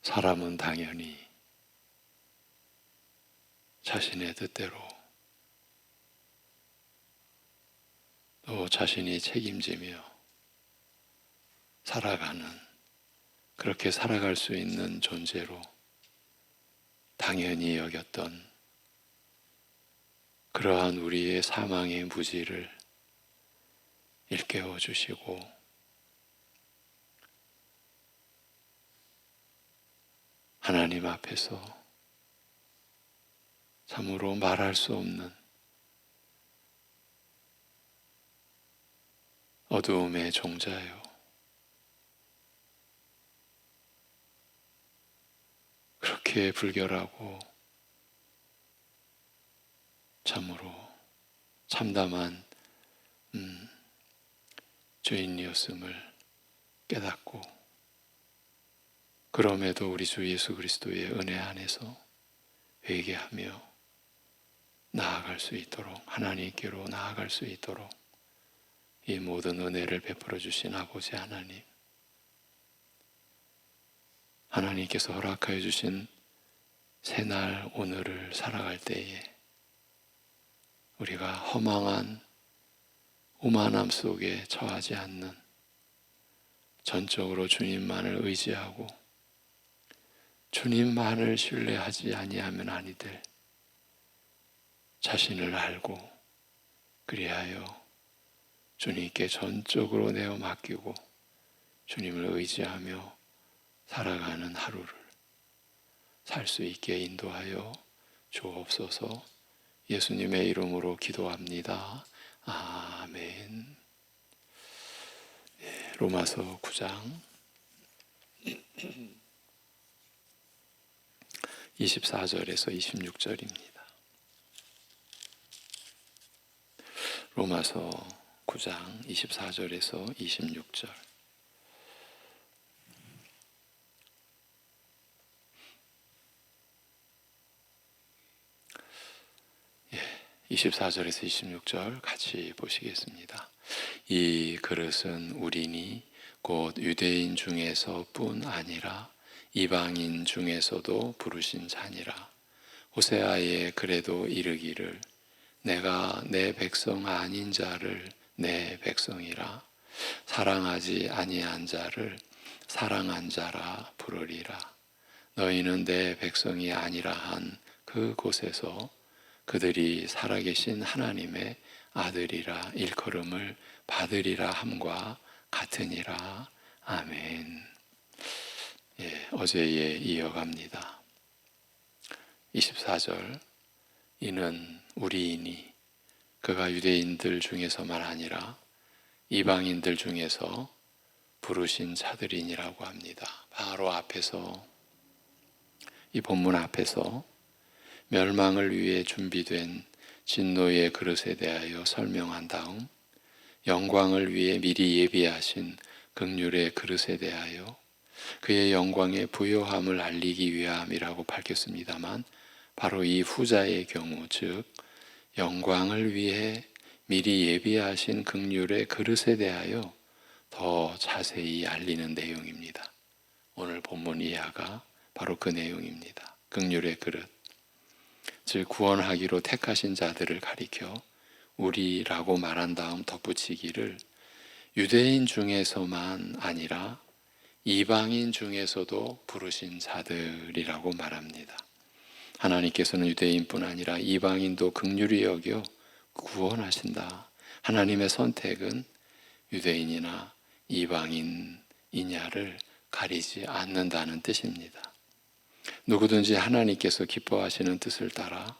사람은 당연히 자신의 뜻대로 또 자신이 책임지며 살아가는, 그렇게 살아갈 수 있는 존재로 당연히 여겼던 그러한 우리의 사망의 무지를 일깨워 주시고 하나님 앞에서 참으로 말할 수 없는 어두움의 종자요, 그렇게 불결하고 참으로 참담한 죄인이었음을 깨닫고, 그럼에도 우리 주 예수 그리스도의 은혜 안에서 회개하며 나아갈 수 있도록, 하나님께로 나아갈 수 있도록 이 모든 은혜를 베풀어 주신 아버지 하나님, 하나님께서 허락하여 주신 새날 오늘을 살아갈 때에 우리가 허망한 오만함 속에 처하지 않는, 전적으로 주님만을 의지하고 주님만을 신뢰하지 아니하면 아니 될 자신을 알고, 그리하여 주님께 전적으로 내어 맡기고 주님을 의지하며 살아가는 하루를 살 수 있게 인도하여 주옵소서. 예수님의 이름으로 기도합니다. 아멘. 로마서 9장 24절에서 26절입니다. 로마서 9장 24절에서 26절. 24절에서 26절 같이 보시겠습니다. 이 그릇은 우리니 곧 유대인 중에서 뿐 아니라 이방인 중에서도 부르신 자니라. 호세아에 그래도 이르기를 내가 내 백성 아닌 자를 내 백성이라, 사랑하지 아니한 자를 사랑한 자라 부르리라. 너희는 내 백성이 아니라 한 그 곳에서 그들이 살아계신 하나님의 아들이라 일컬음을 받으리라 함과 같으니라. 아멘. 어제에 이어갑니다. 24절. 이는 우리이니 그가 유대인들 중에서만 아니라 이방인들 중에서 부르신 자들이니라고 합니다. 바로 앞에서, 이 본문 앞에서 멸망을 위해 준비된 진노의 그릇에 대하여 설명한 다음 영광을 위해 미리 예비하신 긍휼의 그릇에 대하여 그의 영광의 부요함을 알리기 위함이라고 밝혔습니다만, 바로 이 후자의 경우, 즉 영광을 위해 미리 예비하신 긍휼의 그릇에 대하여 더 자세히 알리는 내용입니다. 오늘 본문 이하가 바로 그 내용입니다. 긍휼의 그릇, 즉 구원하기로 택하신 자들을 가리켜 우리라고 말한 다음 덧붙이기를 유대인 중에서만 아니라 이방인 중에서도 부르신 자들이라고 말합니다. 하나님께서는 유대인뿐 아니라 이방인도 긍휼히 여겨 구원하신다. 하나님의 선택은 유대인이나 이방인이냐를 가리지 않는다는 뜻입니다. 누구든지 하나님께서 기뻐하시는 뜻을 따라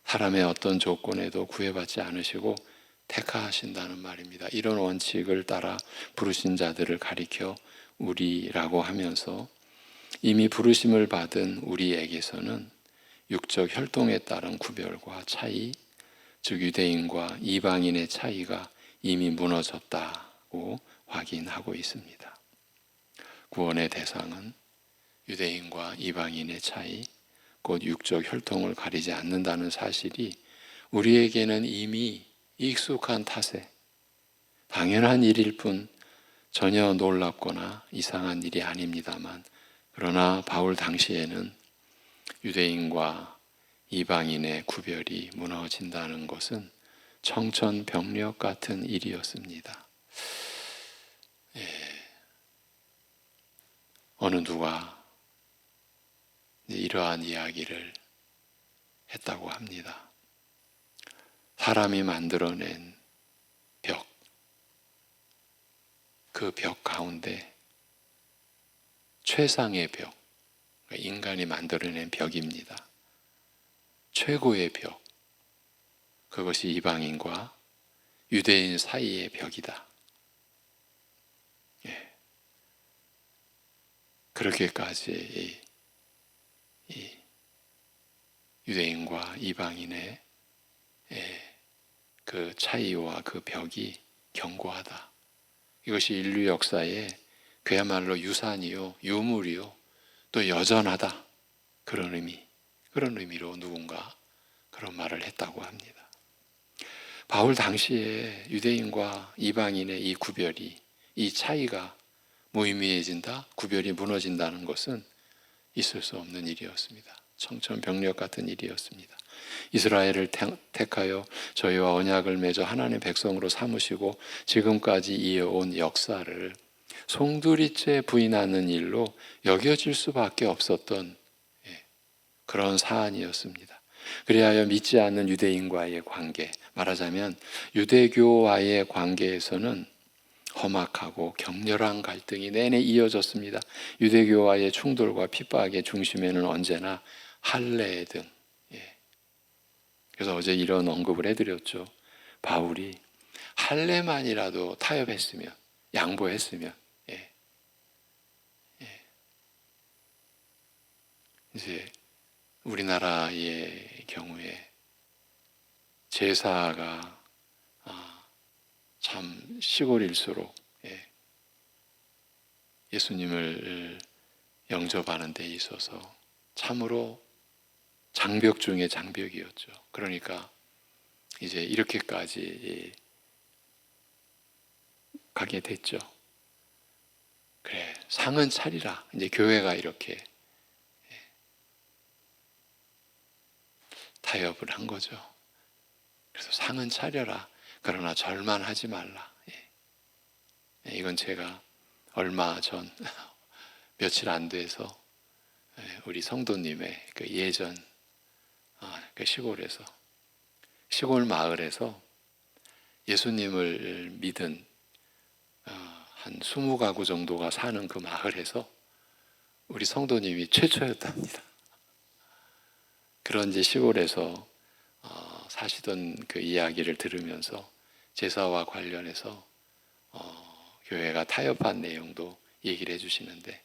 사람의 어떤 조건에도 구애받지 않으시고 택하신다는 말입니다. 이런 원칙을 따라 부르신 자들을 가리켜 우리라고 하면서 이미 부르심을 받은 우리에게서는 육적 혈통에 따른 구별과 차이, 즉 유대인과 이방인의 차이가 이미 무너졌다고 확인하고 있습니다. 구원의 대상은 유대인과 이방인의 차이, 곧 육적 혈통을 가리지 않는다는 사실이 우리에게는 이미 익숙한 탓에 당연한 일일 뿐 전혀 놀랍거나 이상한 일이 아닙니다만, 그러나 바울 당시에는 유대인과 이방인의 구별이 무너진다는 것은 청천벽력 같은 일이었습니다. 어느 누가 이러한 이야기를 했다고 합니다. 사람이 만들어낸 벽, 그 벽 가운데 최상의 벽, 인간이 만들어낸 벽입니다. 최고의 벽, 그것이 이방인과 유대인 사이의 벽이다. 그렇게까지 이 유대인과 이방인의 그 차이와 그 벽이 견고하다. 이것이 인류 역사에 그야말로 유산이요, 유물이요, 또 여전하다. 그런 의미로 누군가 그런 말을 했다고 합니다. 바울 당시에 유대인과 이방인의 이 구별이, 이 차이가 무의미해진다, 구별이 무너진다는 것은 있을 수 없는 일이었습니다. 청천벽력 같은 일이었습니다. 이스라엘을 택하여 저희와 언약을 맺어 하나님의 백성으로 삼으시고 지금까지 이어온 역사를 송두리째 부인하는 일로 여겨질 수밖에 없었던 그런 사안이었습니다. 그리하여 믿지 않는 유대인과의 관계, 말하자면 유대교와의 관계에서는 험악하고 격렬한 갈등이 내내 이어졌습니다. 유대교와의 충돌과 핍박의 중심에는 언제나 할례 등. 그래서 어제 이런 언급을 해드렸죠. 바울이 할례만이라도 타협했으면, 양보했으면, 이제 우리나라의 경우에 제사가 참 시골일수록 예수님을 영접하는 데 있어서 참으로 장벽 중에 장벽이었죠. 그러니까 이제 이렇게까지 가게 됐죠. 그래, 상은 차리라. 이제 교회가 이렇게 타협을 한 거죠. 그래서 상은 차려라. 그러나 절만하지 말라. 이건 제가 얼마 전 며칠 안 돼서 우리 성도님의 그 예전 그 시골 마을에서 예수님을 믿은 한 20가구 정도가 사는 그 마을에서 우리 성도님이 최초였답니다. 그런 이제 시골에서 사시던 그 이야기를 들으면서 제사와 관련해서 교회가 타협한 내용도 얘기를 해주시는데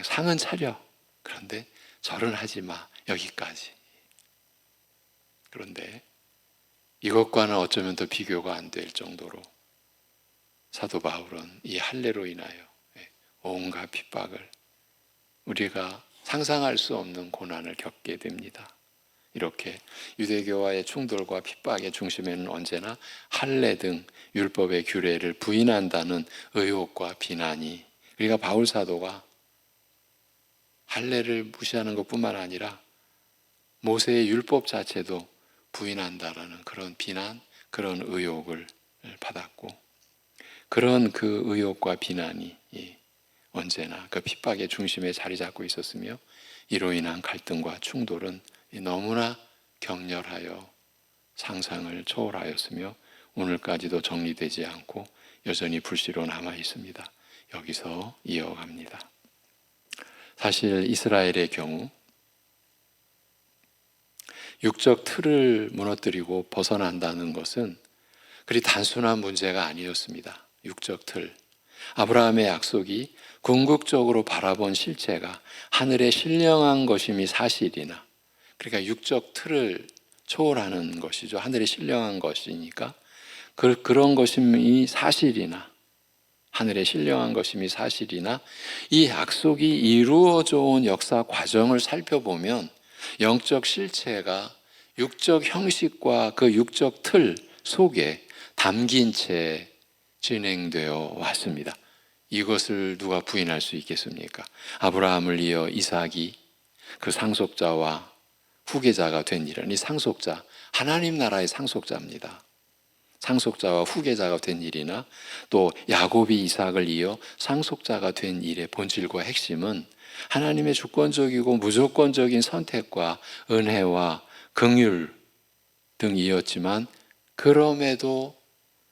상은 차려. 그런데 절은 하지 마. 여기까지. 그런데 이것과는 어쩌면 더 비교가 안 될 정도로 사도 바울은 이 할례로 인하여 온갖 핍박을, 우리가 상상할 수 없는 고난을 겪게 됩니다. 이렇게 유대교와의 충돌과 핍박의 중심에는 언제나 할례 등 율법의 규례를 부인한다는 의혹과 비난이, 그러니까 바울 사도가 할례를 무시하는 것뿐만 아니라 모세의 율법 자체도 부인한다라는 그런 비난, 그런 의혹을 받았고, 그런 그 의혹과 비난이 언제나 그 핍박의 중심에 자리 잡고 있었으며, 이로 인한 갈등과 충돌은 너무나 격렬하여 상상을 초월하였으며 오늘까지도 정리되지 않고 여전히 불씨로 남아 있습니다. 여기서 이어갑니다. 사실 이스라엘의 경우 육적 틀을 무너뜨리고 벗어난다는 것은 그리 단순한 문제가 아니었습니다. 육적 틀. 아브라함의 약속이 궁극적으로 바라본 실체가 하늘에 신령한 것임이 사실이나, 그러니까 육적 틀을 초월하는 것이죠. 하늘에 신령한 것이니까 그런 것임이 사실이나, 하늘에 신령한 것임이 사실이나, 이 약속이 이루어져 온 역사 과정을 살펴보면 영적 실체가 육적 형식과 그 육적 틀 속에 담긴 채 진행되어 왔습니다. 이것을 누가 부인할 수 있겠습니까? 아브라함을 이어 이삭이 그 상속자와 후계자가 된 일은, 이 상속자, 하나님 나라의 상속자입니다. 상속자와 후계자가 된 일이나 또 야곱이 이삭을 이어 상속자가 된 일의 본질과 핵심은 하나님의 주권적이고 무조건적인 선택과 은혜와 긍휼 등이었지만, 그럼에도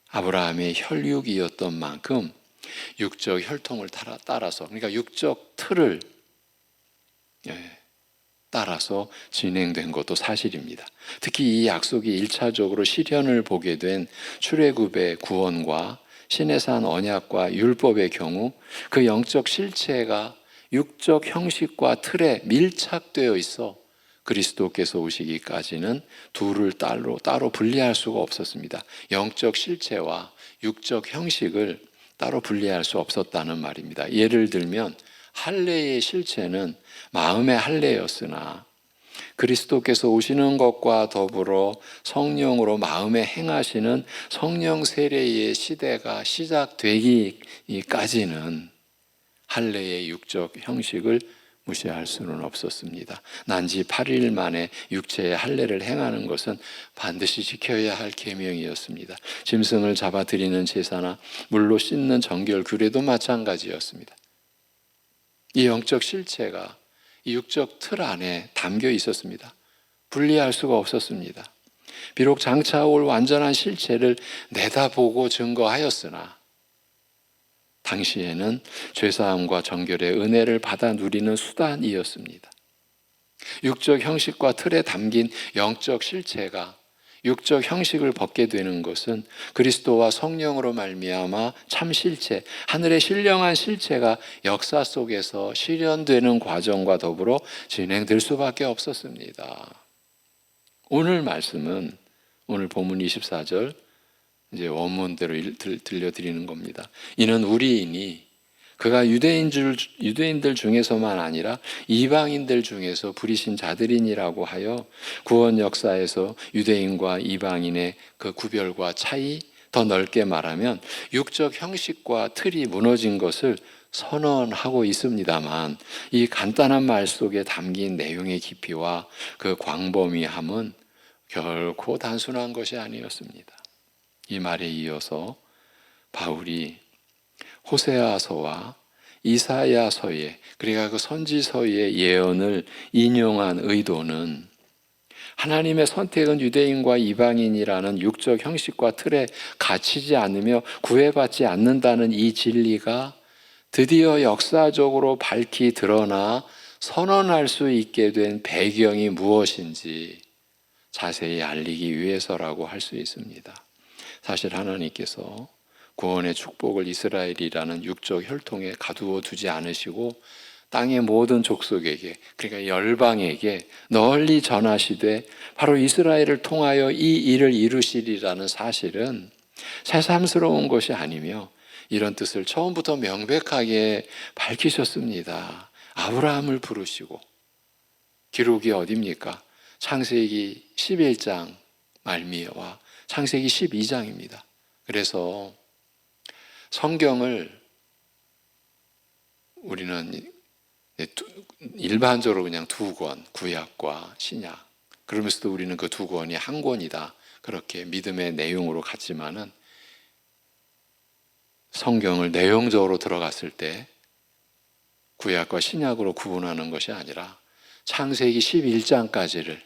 아브라함의 혈육이었던 만큼 육적 혈통을 따라서, 그러니까 육적 틀을 따라서 진행된 것도 사실입니다. 특히 이 약속이 1차적으로 실현을 보게 된 출애굽의 구원과 시내산 언약과 율법의 경우 그 영적 실체가 육적 형식과 틀에 밀착되어 있어 그리스도께서 오시기까지는 둘을 따로 분리할 수가 없었습니다. 영적 실체와 육적 형식을 따로 분리할 수 없었다는 말입니다. 예를 들면 할례의 실체는 마음의 할례였으나 그리스도께서 오시는 것과 더불어 성령으로 마음에 행하시는 성령 세례의 시대가 시작되기까지는 할례의 육적 형식을 무시할 수는 없었습니다. 난지 8일 만에 육체의 할례를 행하는 것은 반드시 지켜야 할 계명이었습니다. 짐승을 잡아 드리는 제사나 물로 씻는 정결 규례도 마찬가지였습니다. 이 영적 실체가 이 육적 틀 안에 담겨 있었습니다. 분리할 수가 없었습니다. 비록 장차 올 완전한 실체를 내다보고 증거하였으나 당시에는 죄사함과 정결의 은혜를 받아 누리는 수단이었습니다. 육적 형식과 틀에 담긴 영적 실체가 육적 형식을 벗게 되는 것은 그리스도와 성령으로 말미암아 참 실체, 하늘의 신령한 실체가 역사 속에서 실현되는 과정과 더불어 진행될 수밖에 없었습니다. 오늘 말씀은, 오늘 본문 24절 이제 원문대로 들려드리는 겁니다. 이는 우리이니 그가 유대인들 중에서만 아니라 이방인들 중에서 부리신 자들이니라고 하여 구원 역사에서 유대인과 이방인의 그 구별과 차이, 더 넓게 말하면 육적 형식과 틀이 무너진 것을 선언하고 있습니다만, 이 간단한 말 속에 담긴 내용의 깊이와 그 광범위함은 결코 단순한 것이 아니었습니다. 이 말에 이어서 바울이 호세아서와 이사야서에, 그러니까 그 선지서의 예언을 인용한 의도는 하나님의 선택은 유대인과 이방인이라는 육적 형식과 틀에 갇히지 않으며 구애받지 않는다는 이 진리가 드디어 역사적으로 밝히 드러나 선언할 수 있게 된 배경이 무엇인지 자세히 알리기 위해서라고 할 수 있습니다. 사실 하나님께서 구원의 축복을 이스라엘이라는 육적 혈통에 가두어 두지 않으시고 땅의 모든 족속에게, 그러니까 열방에게 널리 전하시되 바로 이스라엘을 통하여 이 일을 이루시리라는 사실은 새삼스러운 것이 아니며 이런 뜻을 처음부터 명백하게 밝히셨습니다. 아브라함을 부르시고, 기록이 어디입니까? 창세기 11장 말미와 창세기 12장입니다. 그래서 성경을 우리는 일반적으로 그냥 두 권, 구약과 신약, 그러면서도 우리는 그 두 권이 한 권이다, 그렇게 믿음의 내용으로 갔지만은 성경을 내용적으로 들어갔을 때 구약과 신약으로 구분하는 것이 아니라 창세기 11장까지를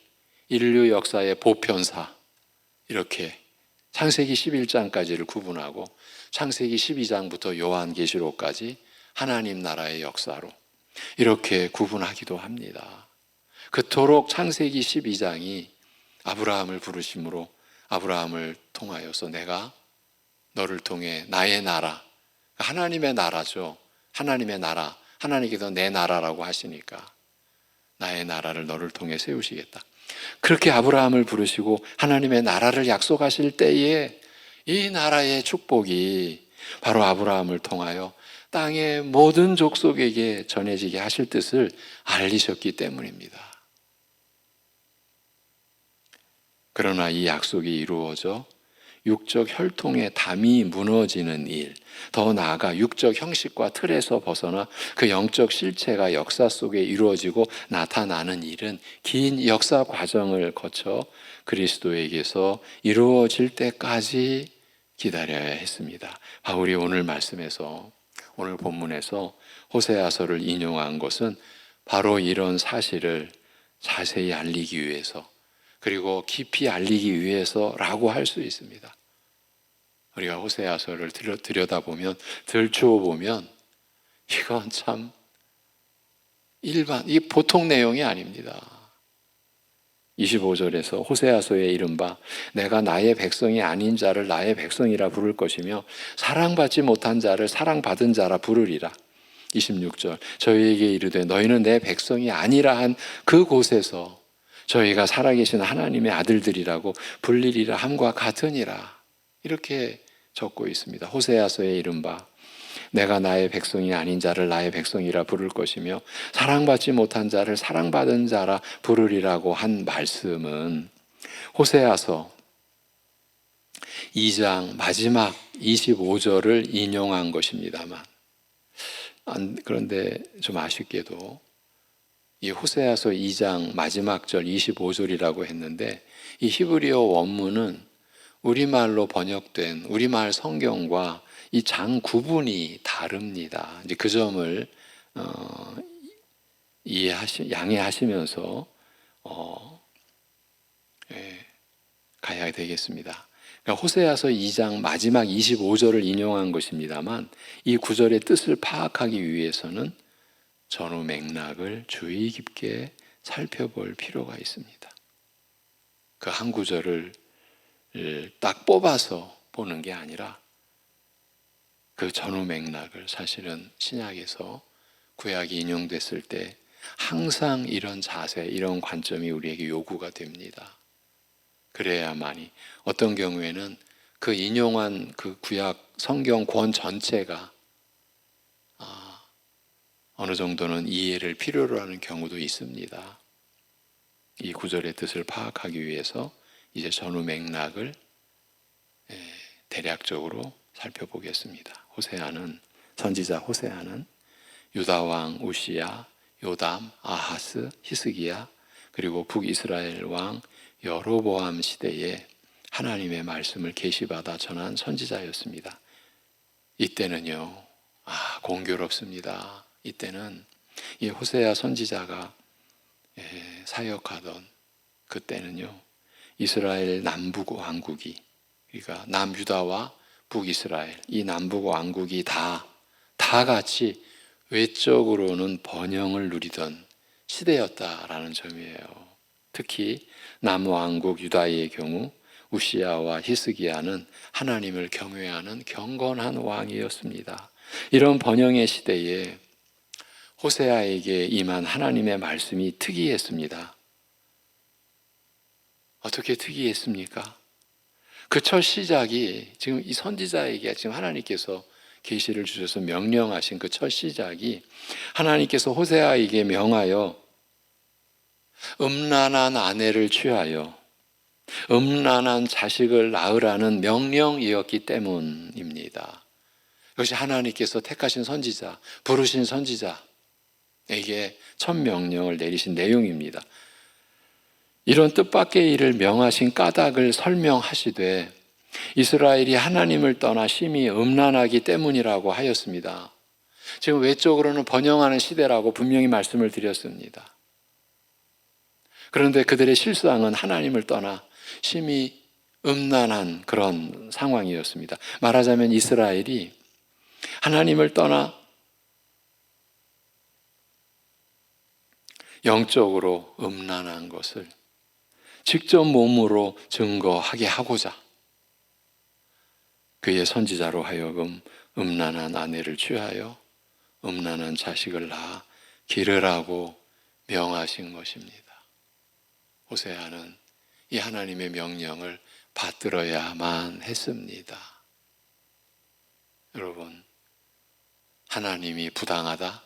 인류 역사의 보편사, 이렇게 창세기 11장까지를 구분하고 창세기 12장부터 요한계시록까지 하나님 나라의 역사로 이렇게 구분하기도 합니다. 그토록 창세기 12장이 아브라함을 부르심으로 아브라함을 통하여서 내가 너를 통해 나의 나라, 하나님의 나라죠. 하나님의 나라, 하나님께서 내 나라라고 하시니까 나의 나라를 너를 통해 세우시겠다. 그렇게 아브라함을 부르시고 하나님의 나라를 약속하실 때에 이 나라의 축복이 바로 아브라함을 통하여 땅의 모든 족속에게 전해지게 하실 뜻을 알리셨기 때문입니다. 그러나 이 약속이 이루어져 육적 혈통의 담이 무너지는 일, 더 나아가 육적 형식과 틀에서 벗어나 그 영적 실체가 역사 속에 이루어지고 나타나는 일은 긴 역사 과정을 거쳐 그리스도에게서 이루어질 때까지 기다려야 했습니다. 바울이 오늘 말씀에서, 오늘 본문에서 호세아서를 인용한 것은 바로 이런 사실을 자세히 알리기 위해서, 그리고 깊이 알리기 위해서라고 할 수 있습니다. 우리가 호세아서를 들여다보면, 들추어보면 이건 참 이 보통 내용이 아닙니다. 25절에서 호세아서에 이른바 내가 나의 백성이 아닌 자를 나의 백성이라 부를 것이며 사랑받지 못한 자를 사랑받은 자라 부르리라. 26절 저희에게 이르되 너희는 내 백성이 아니라 한 그곳에서 저희가 살아계신 하나님의 아들들이라고 불리리라 함과 같으니라. 이렇게 적고 있습니다. 호세아서에 이른바 내가 나의 백성이 아닌 자를 나의 백성이라 부를 것이며 사랑받지 못한 자를 사랑받은 자라 부르리라고 한 말씀은 호세아서 2장 마지막 25절을 인용한 것입니다만, 그런데 좀 아쉽게도 이 호세아서 2장 마지막 절 25절이라고 했는데 이 히브리어 원문은 우리말로 번역된 우리말 성경과 이 장 구분이 다릅니다. 이제 그 점을 양해하시면서 가야 되겠습니다. 그러니까 호세아서 2장 마지막 25절을 인용한 것입니다만 이 구절의 뜻을 파악하기 위해서는 전후 맥락을 주의 깊게 살펴볼 필요가 있습니다. 그 한 구절을 딱 뽑아서 보는 게 아니라 그 전후 맥락을, 사실은 신약에서 구약이 인용됐을 때 항상 이런 자세, 이런 관점이 우리에게 요구가 됩니다. 그래야만이, 어떤 경우에는 그 인용한 그 구약 성경 권 전체가 어느 정도는 이해를 필요로 하는 경우도 있습니다. 이 구절의 뜻을 파악하기 위해서 이제 전후 맥락을 대략적으로 살펴보겠습니다. 선지자 호세아는 유다 왕 우시야, 요담, 아하스, 히스기야, 그리고 북이스라엘 왕 여로보암 시대에 하나님의 말씀을 계시받아 전한 선지자였습니다. 이때는요, 공교롭습니다. 이때는 이 호세아 선지자가 사역하던 그때는요, 이스라엘 남북 왕국이, 그러니까 남유다와 북이스라엘, 이 남북 왕국이 다 같이 외적으로는 번영을 누리던 시대였다라는 점이에요. 특히 남왕국 유다의 경우 우시야와 히스기야는 하나님을 경외하는 경건한 왕이었습니다. 이런 번영의 시대에 호세아에게 임한 하나님의 말씀이 특이했습니다. 어떻게 특이했습니까? 그 첫 시작이, 지금 이 선지자에게 지금 하나님께서 계시를 주셔서 명령하신 그 첫 시작이 하나님께서 호세아에게 명하여 음란한 아내를 취하여 음란한 자식을 낳으라는 명령이었기 때문입니다. 이것이 하나님께서 택하신 선지자, 부르신 선지자에게 첫 명령을 내리신 내용입니다. 이런 뜻밖의 일을 명하신 까닭을 설명하시되 이스라엘이 하나님을 떠나 심히 음란하기 때문이라고 하였습니다. 지금 외적으로는 번영하는 시대라고 분명히 말씀을 드렸습니다. 그런데 그들의 실상은 하나님을 떠나 심히 음란한 그런 상황이었습니다. 말하자면 이스라엘이 하나님을 떠나 영적으로 음란한 것을 직접 몸으로 증거하게 하고자 그의 선지자로 하여금 음란한 아내를 취하여 음란한 자식을 낳아 기르라고 명하신 것입니다. 호세아는 이 하나님의 명령을 받들어야만 했습니다. 여러분, 하나님이 부당하다,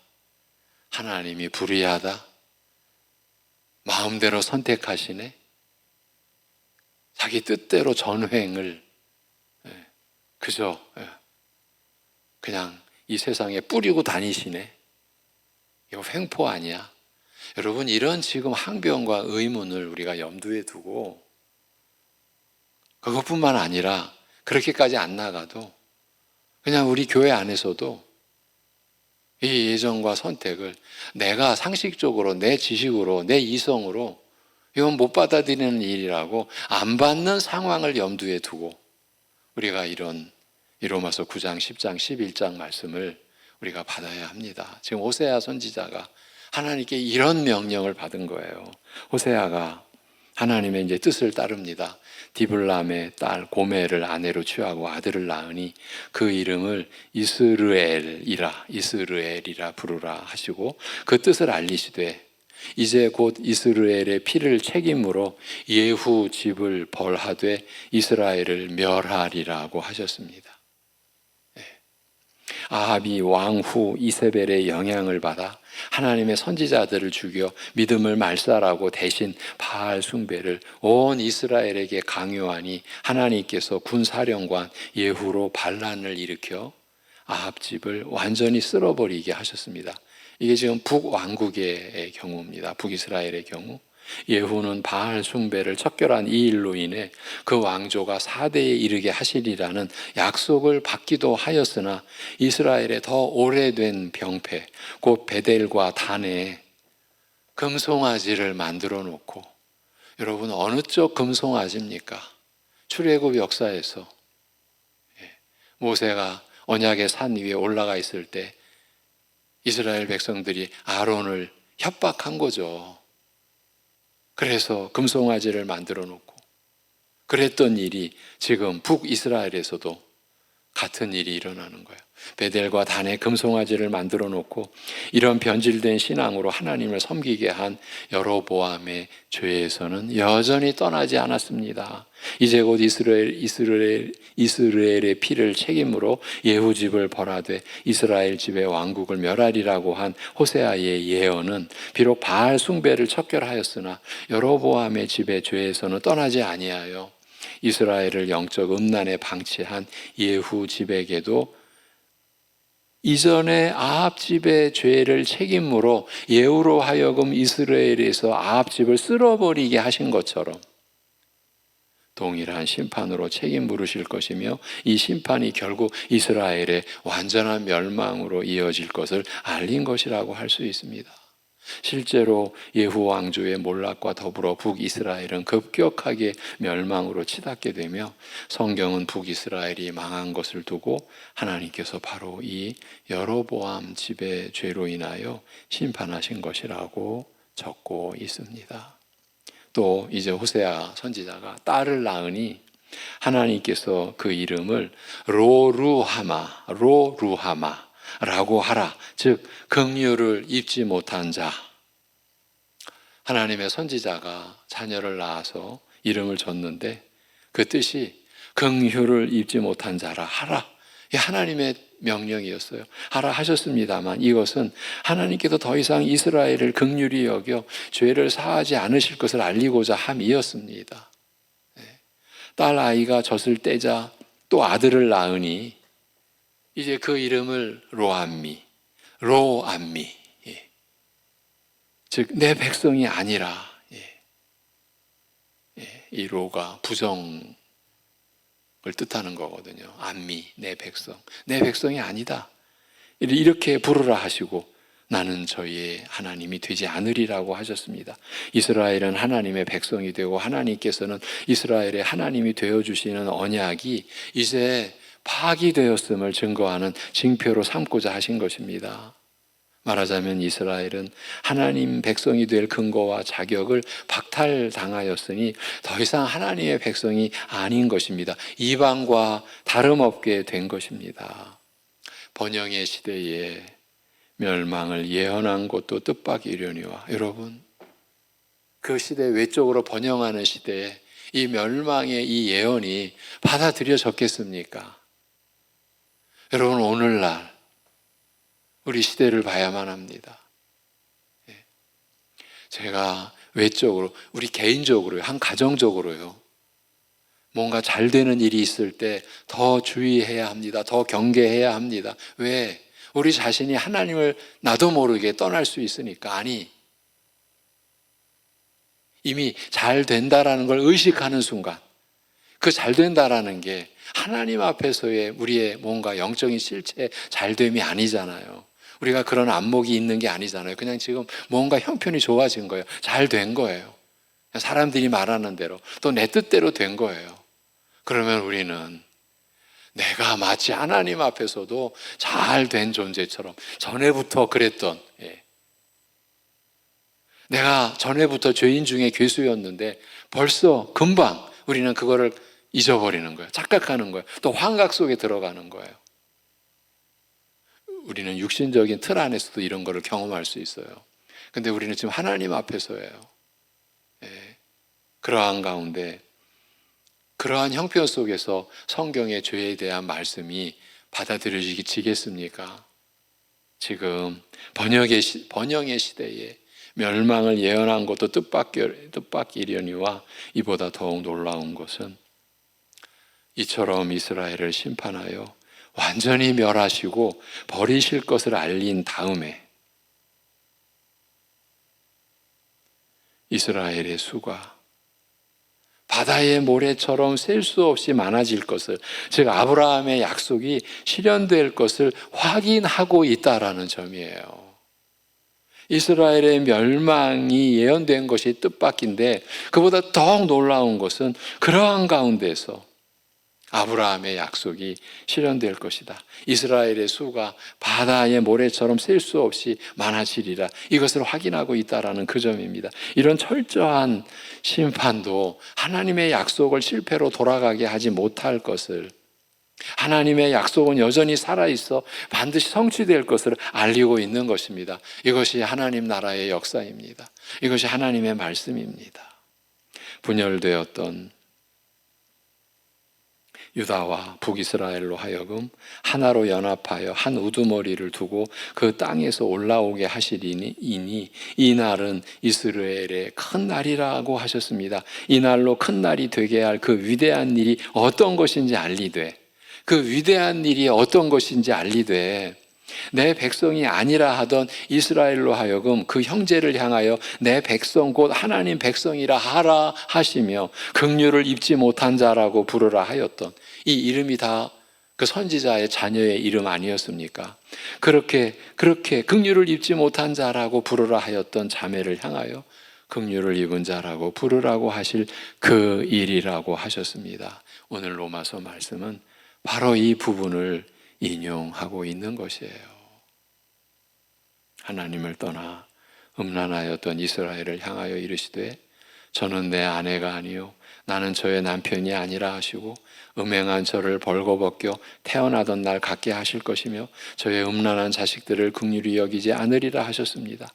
하나님이 불의하다, 마음대로 선택하시네, 자기 뜻대로 전횡을 그저 그냥 이 세상에 뿌리고 다니시네. 이거 횡포 아니야? 여러분, 이런 지금 항변과 의문을 우리가 염두에 두고 그것뿐만 아니라 그렇게까지 안 나가도 그냥 우리 교회 안에서도 이 예정과 선택을 내가 상식적으로 내 지식으로 내 이성으로 이건 못 받아들이는 일이라고 안 받는 상황을 염두에 두고 우리가 이런 로마서 9장, 10장, 11장 말씀을 우리가 받아야 합니다. 지금 호세아 선지자가 하나님께 이런 명령을 받은 거예요. 호세아가 하나님의 이제 뜻을 따릅니다. 디블람의 딸 고멜을 아내로 취하고 아들을 낳으니 그 이름을 이스르엘이라 부르라 하시고 그 뜻을 알리시되 이제 곧 이스라엘의 피를 책임으로 예후 집을 벌하되 이스라엘을 멸하리라고 하셨습니다. 아합이 왕 후 이세벨의 영향을 받아 하나님의 선지자들을 죽여 믿음을 말살하고 대신 바알 숭배를 온 이스라엘에게 강요하니 하나님께서 군사령관 예후로 반란을 일으켜 아합 집을 완전히 쓸어버리게 하셨습니다. 이게 지금 북왕국의 경우입니다. 북이스라엘의 경우. 예후는 바알 숭배를 척결한 이 일로 인해 그 왕조가 4대에 이르게 하시리라는 약속을 받기도 하였으나 이스라엘의 더 오래된 병폐 곧 베델과 단에 금송아지를 만들어 놓고, 여러분 어느 쪽 금송아지입니까? 출애굽 역사에서 모세가 언약의 산 위에 올라가 있을 때 이스라엘 백성들이 아론을 협박한 거죠. 그래서 금송아지를 만들어 놓고 그랬던 일이 지금 북이스라엘에서도 같은 일이 일어나는 거예요. 베델과 단에 금송아지를 만들어 놓고 이런 변질된 신앙으로 하나님을 섬기게 한 여로보암의 죄에서는 여전히 떠나지 않았습니다. 이제 곧 이스라엘의 피를 책임으로 예후 집을 벌하되 이스라엘 집의 왕국을 멸하리라고 한 호세아의 예언은 비록 바알 숭배를 척결하였으나 여로보암의 집의 죄에서는 떠나지 아니하여 이스라엘을 영적 음란에 방치한 예후 집에게도 이전에 아합 집의 죄를 책임으로 예후로 하여금 이스라엘에서 아합 집을 쓸어버리게 하신 것처럼 동일한 심판으로 책임 물으실 것이며 이 심판이 결국 이스라엘의 완전한 멸망으로 이어질 것을 알린 것이라고 할 수 있습니다. 실제로 예후 왕조의 몰락과 더불어 북이스라엘은 급격하게 멸망으로 치닫게 되며 성경은 북이스라엘이 망한 것을 두고 하나님께서 바로 이 여로보암 집의 죄로 인하여 심판하신 것이라고 적고 있습니다. 또 이제 호세아 선지자가 딸을 낳으니 하나님께서 그 이름을 로루하마라고 하라. 즉 긍휼을 입지 못한 자. 하나님의 선지자가 자녀를 낳아서 이름을 줬는데 그 뜻이 긍휼을 입지 못한 자라 하라. 이게 하나님의 명령이었어요. 하라 하셨습니다만 이것은 하나님께서 더 이상 이스라엘을 긍휼히 여겨 죄를 사하지 않으실 것을 알리고자 함이었습니다. 딸 아이가 젖을 떼자 또 아들을 낳으니 이제 그 이름을 로암미, 즉 내 백성이 아니라, 이 로가 부정을 뜻하는 거거든요. 암미, 내 백성이 아니다. 이렇게 부르라 하시고 나는 저희의 하나님이 되지 않으리라고 하셨습니다. 이스라엘은 하나님의 백성이 되고 하나님께서는 이스라엘의 하나님이 되어주시는 언약이 이제 파기되었음을 증거하는 징표로 삼고자 하신 것입니다. 말하자면 이스라엘은 하나님 백성이 될 근거와 자격을 박탈당하였으니 더 이상 하나님의 백성이 아닌 것입니다. 이방과 다름없게 된 것입니다. 번영의 시대에 멸망을 예언한 것도 뜻밖이려니와 여러분, 그 시대 외적으로 번영하는 시대에 이 멸망의 이 예언이 받아들여졌겠습니까? 여러분, 오늘날 우리 시대를 봐야만 합니다. 제가 외적으로, 우리 개인적으로요, 한 가정적으로요, 뭔가 잘 되는 일이 있을 때 더 주의해야 합니다. 더 경계해야 합니다. 왜? 우리 자신이 하나님을 나도 모르게 떠날 수 있으니까. 아니, 이미 잘 된다라는 걸 의식하는 순간, 그 잘 된다라는 게 하나님 앞에서의 우리의 뭔가 영적인 실체 잘됨이 아니잖아요. 우리가 그런 안목이 있는 게 아니잖아요. 그냥 지금 뭔가 형편이 좋아진 거예요. 잘 된 거예요. 사람들이 말하는 대로, 또 내 뜻대로 된 거예요. 그러면 우리는 내가 마치 하나님 앞에서도 잘 된 존재처럼, 전에부터 그랬던, 내가 전에부터 죄인 중에 괴수였는데 벌써 금방 우리는 그거를 잊어버리는 거예요. 착각하는 거예요. 또 환각 속에 들어가는 거예요. 우리는 육신적인 틀 안에서도 이런 거를 경험할 수 있어요. 근데 우리는 지금 하나님 앞에서예요. 그러한 가운데, 그러한 형편 속에서 성경의 죄에 대한 말씀이 받아들여지겠습니까? 지금 번영의 시대에 멸망을 예언한 것도 뜻밖이려니와 이보다 더욱 놀라운 것은 이처럼 이스라엘을 심판하여 완전히 멸하시고 버리실 것을 알린 다음에 이스라엘의 수가 바다의 모래처럼 셀 수 없이 많아질 것을, 즉 아브라함의 약속이 실현될 것을 확인하고 있다라는 점이에요. 이스라엘의 멸망이 예언된 것이 뜻밖인데, 그보다 더욱 놀라운 것은 그러한 가운데서 아브라함의 약속이 실현될 것이다. 이스라엘의 수가 바다의 모래처럼 셀 수 없이 많아지리라. 이것을 확인하고 있다라는 그 점입니다. 이런 철저한 심판도 하나님의 약속을 실패로 돌아가게 하지 못할 것을, 하나님의 약속은 여전히 살아있어 반드시 성취될 것을 알리고 있는 것입니다. 이것이 하나님 나라의 역사입니다. 이것이 하나님의 말씀입니다. 분열되었던 유다와 북이스라엘로 하여금 하나로 연합하여 한 우두머리를 두고 그 땅에서 올라오게 하시리니 이 날은 이스라엘의 큰 날이라고 하셨습니다. 이 날로 큰 날이 되게 할 그 위대한 일이 어떤 것인지 알리되, 그 위대한 일이 어떤 것인지 알리되, 내 백성이 아니라 하던 이스라엘로 하여금 그 형제를 향하여 내 백성 곧 하나님 백성이라 하라 하시며 긍휼을 입지 못한 자라고 부르라 하였던 이 이름이 다 그 선지자의 자녀의 이름 아니었습니까? 그렇게 긍휼을 입지 못한 자라고 부르라 하였던 자매를 향하여 긍휼을 입은 자라고 부르라고 하실 그 일이라고 하셨습니다. 오늘 로마서 말씀은 바로 이 부분을 인용하고 있는 것이에요. 하나님을 떠나 음란하였던 이스라엘을 향하여 이르시되 저는 내 아내가 아니요 나는 저의 남편이 아니라 하시고 음행한 저를 벌거벗겨 태어나던 날 갖게 하실 것이며 저의 음란한 자식들을 긍휼히 여기지 않으리라 하셨습니다.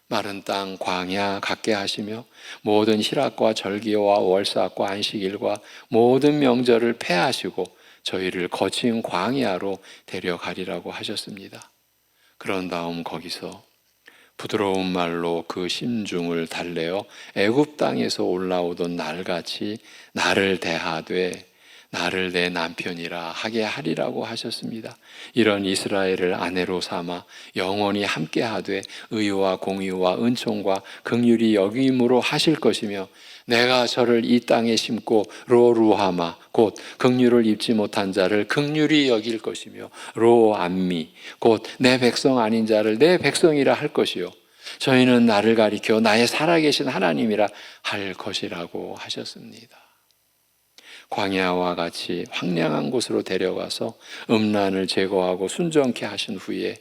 마른 땅 광야 갖게 하시며 모든 희락과 절기와 월삭과 안식일과 모든 명절을 폐하시고 저희를 거친 광야로 데려가리라고 하셨습니다. 그런 다음 거기서 부드러운 말로 그 심중을 달래어 애굽 땅에서 올라오던 날같이 나를 대하되 나를 내 남편이라 하게 하리라고 하셨습니다. 이런 이스라엘을 아내로 삼아 영원히 함께하되 의와 공의와 은총과 긍휼이 여김으로 하실 것이며 내가 저를 이 땅에 심고 로루하마 곧 긍휼을 입지 못한 자를 긍휼히 여길 것이며 로암미 곧 내 백성 아닌 자를 내 백성이라 할 것이요 저희는 나를 가리켜 나의 살아계신 하나님이라 할 것이라고 하셨습니다. 광야와 같이 황량한 곳으로 데려가서 음란을 제거하고 순정케 하신 후에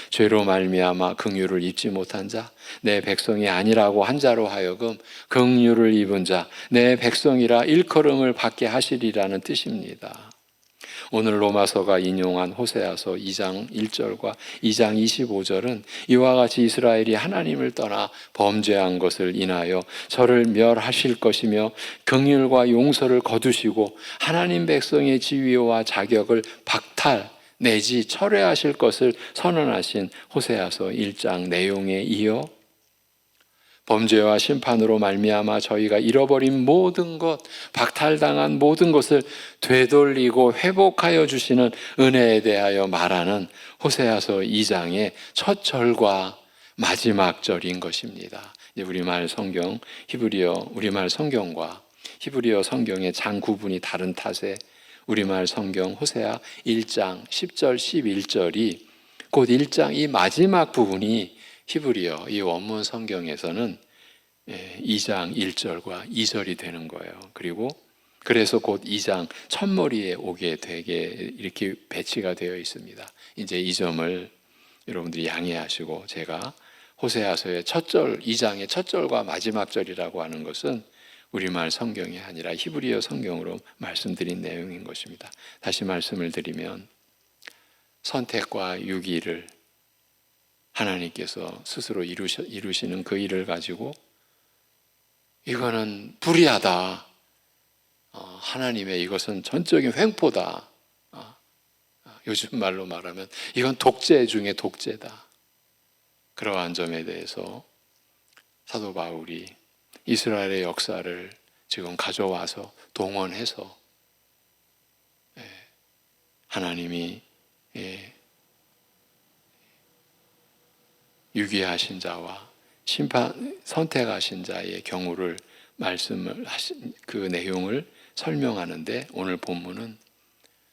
죄로 말미암아 긍휼을 입지 못한 자, 내 백성이 아니라고 한 자로 하여금 긍휼을 입은 자, 내 백성이라 일컬음을 받게 하시리라는 뜻입니다. 오늘 로마서가 인용한 호세아서 2장 1절과 2장 25절은 이와 같이 이스라엘이 하나님을 떠나 범죄한 것을 인하여 저를 멸하실 것이며 긍휼과 용서를 거두시고 하나님 백성의 지위와 자격을 박탈 내지 철회하실 것을 선언하신 호세아서 1장 내용에 이어 범죄와 심판으로 말미암아 저희가 잃어버린 모든 것, 박탈당한 모든 것을 되돌리고 회복하여 주시는 은혜에 대하여 말하는 호세아서 2장의 첫 절과 마지막 절인 것입니다. 이제 우리말 성경, 우리말 성경과 히브리어 성경의 장 구분이 다른 탓에 우리말 성경 호세아 1장 10절 11절이 곧 1장 이 마지막 부분이 히브리어 이 원문 성경에서는 2장 1절과 2절이 되는 거예요. 그리고 그래서 곧 2장 첫머리에 오게 되게 이렇게 배치가 되어 있습니다. 이제 이 점을 여러분들이 양해하시고, 제가 호세아서의 첫 절, 2장의 첫 절과 마지막 절이라고 하는 것은 우리말 성경이 아니라 히브리어 성경으로 말씀드린 내용인 것입니다. 다시 말씀을 드리면 선택과 유기를 하나님께서 스스로 이루시는 그 일을 가지고 이거는 불의하다, 하나님의 이것은 전적인 횡포다, 요즘 말로 말하면 이건 독재 중에 독재다, 그러한 점에 대해서 사도 바울이 이스라엘의 역사를 지금 가져와서 동원해서 하나님이 유기하신 자와 선택하신 자의 경우를 말씀을 하신 그 내용을 설명하는데, 오늘 본문은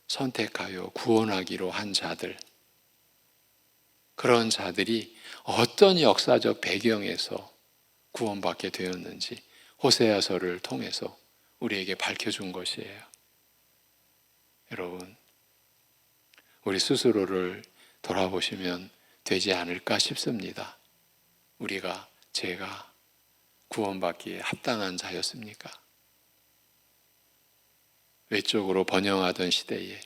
선택하여 구원하기로 한 자들, 그런 자들이 어떤 역사적 배경에서 구원받게 되었는지 호세아서를 통해서 우리에게 밝혀준 것이에요. 여러분, 우리 스스로를 돌아보시면 되지 않을까 싶습니다. 제가 구원받기에 합당한 자였습니까? 외적으로 번영하던 시대에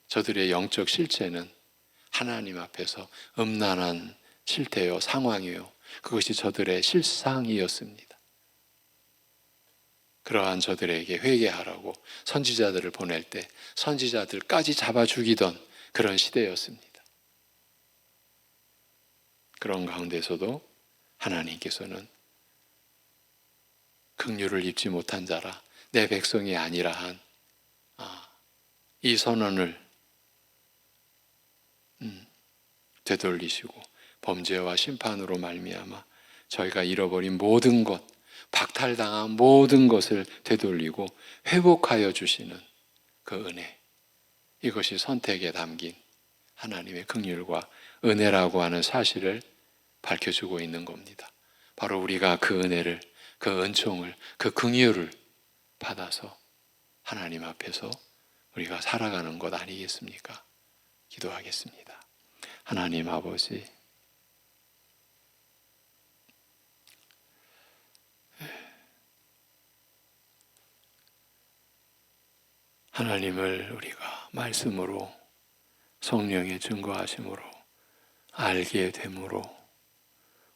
저들의 영적 실체는 하나님 앞에서 음란한 실태요, 상황이요, 그것이 저들의 실상이었습니다. 그러한 저들에게 회개하라고 선지자들을 보낼 때 선지자들까지 잡아 죽이던 그런 시대였습니다. 그런 가운데서도 하나님께서는 긍휼을 입지 못한 자라, 내 백성이 아니라 한 이 선언을 되돌리시고 범죄와 심판으로 말미암아 저희가 잃어버린 모든 것, 박탈당한 모든 것을 되돌리고 회복하여 주시는 그 은혜, 이것이 선택에 담긴 하나님의 긍휼과 은혜라고 하는 사실을 밝혀주고 있는 겁니다. 바로 우리가 그 은혜를, 그 은총을, 그 긍휼을 받아서 하나님 앞에서 우리가 살아가는 것 아니겠습니까? 기도하겠습니다. 하나님 아버지, 하나님을 우리가 말씀으로, 성령의 증거하심으로 알게 됨으로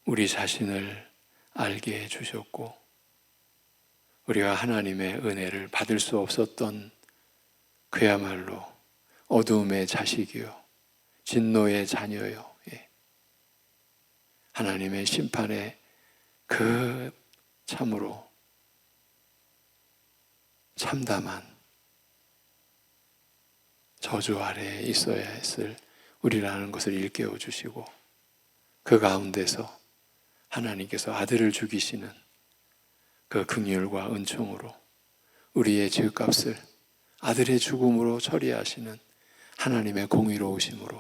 우리 자신을 알게 해주셨고, 우리가 하나님의 은혜를 받을 수 없었던 그야말로 어두움의 자식이요, 진노의 자녀요, 하나님의 심판의 그 참으로 참담한 저주 아래에 있어야 했을 우리라는 것을 일깨워 주시고, 그 가운데서 하나님께서 아들을 죽이시는 그 긍휼과 은총으로 우리의 죄값을 아들의 죽음으로 처리하시는 하나님의 공의로우심으로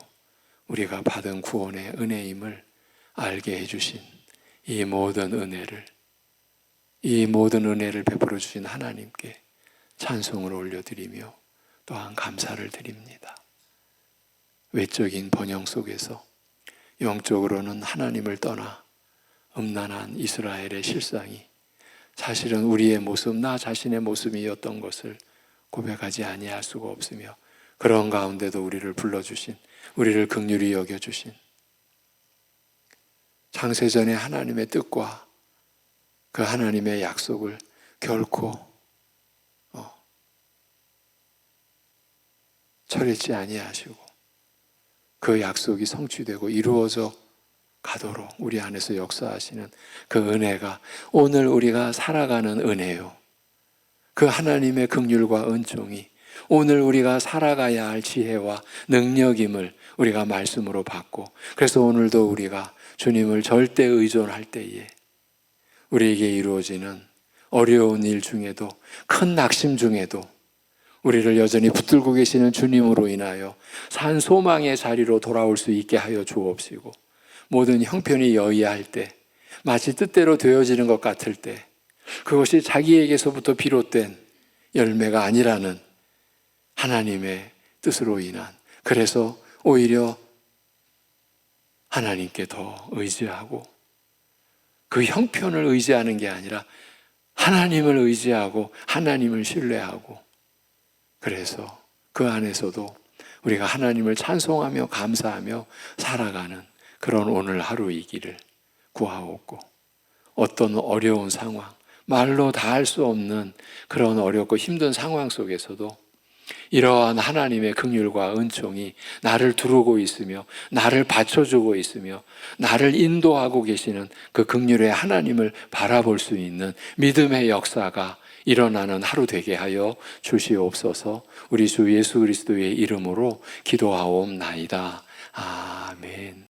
우리가 받은 구원의 은혜임을 알게 해주신 이 모든 은혜를 베풀어 주신 하나님께 찬송을 올려드리며 또한 감사를 드립니다. 외적인 번영 속에서 영적으로는 하나님을 떠나 음란한 이스라엘의 실상이 사실은 우리의 모습, 나 자신의 모습이었던 것을 고백하지 아니할 수가 없으며, 그런 가운데도 우리를 불러주신, 우리를 긍휼히 여겨주신 창세전의 하나님의 뜻과 그 하나님의 약속을 결코 철회치 아니하시고 그 약속이 성취되고 이루어져 가도록 우리 안에서 역사하시는 그 은혜가 오늘 우리가 살아가는 은혜요. 그 하나님의 긍휼과 은총이 오늘 우리가 살아가야 할 지혜와 능력임을 우리가 말씀으로 받고, 그래서 오늘도 우리가 주님을 절대 의존할 때에 우리에게 이루어지는 어려운 일 중에도, 큰 낙심 중에도 우리를 여전히 붙들고 계시는 주님으로 인하여 산 소망의 자리로 돌아올 수 있게 하여 주옵시고, 모든 형편이 여의할 때, 마치 뜻대로 되어지는 것 같을 때 그것이 자기에게서부터 비롯된 열매가 아니라는 하나님의 뜻으로 인한, 그래서 오히려 하나님께 더 의지하고 그 형편을 의지하는 게 아니라 하나님을 의지하고 하나님을 신뢰하고, 그래서 그 안에서도 우리가 하나님을 찬송하며 감사하며 살아가는 그런 오늘 하루이기를 구하옵고, 어떤 어려운 상황, 말로 다 할 수 없는 그런 어렵고 힘든 상황 속에서도 이러한 하나님의 긍휼과 은총이 나를 두르고 있으며 나를 받쳐주고 있으며 나를 인도하고 계시는 그 긍휼의 하나님을 바라볼 수 있는 믿음의 역사가 일어나는 하루 되게 하여 주시옵소서. 우리 주 예수 그리스도의 이름으로 기도하옵나이다. 아멘.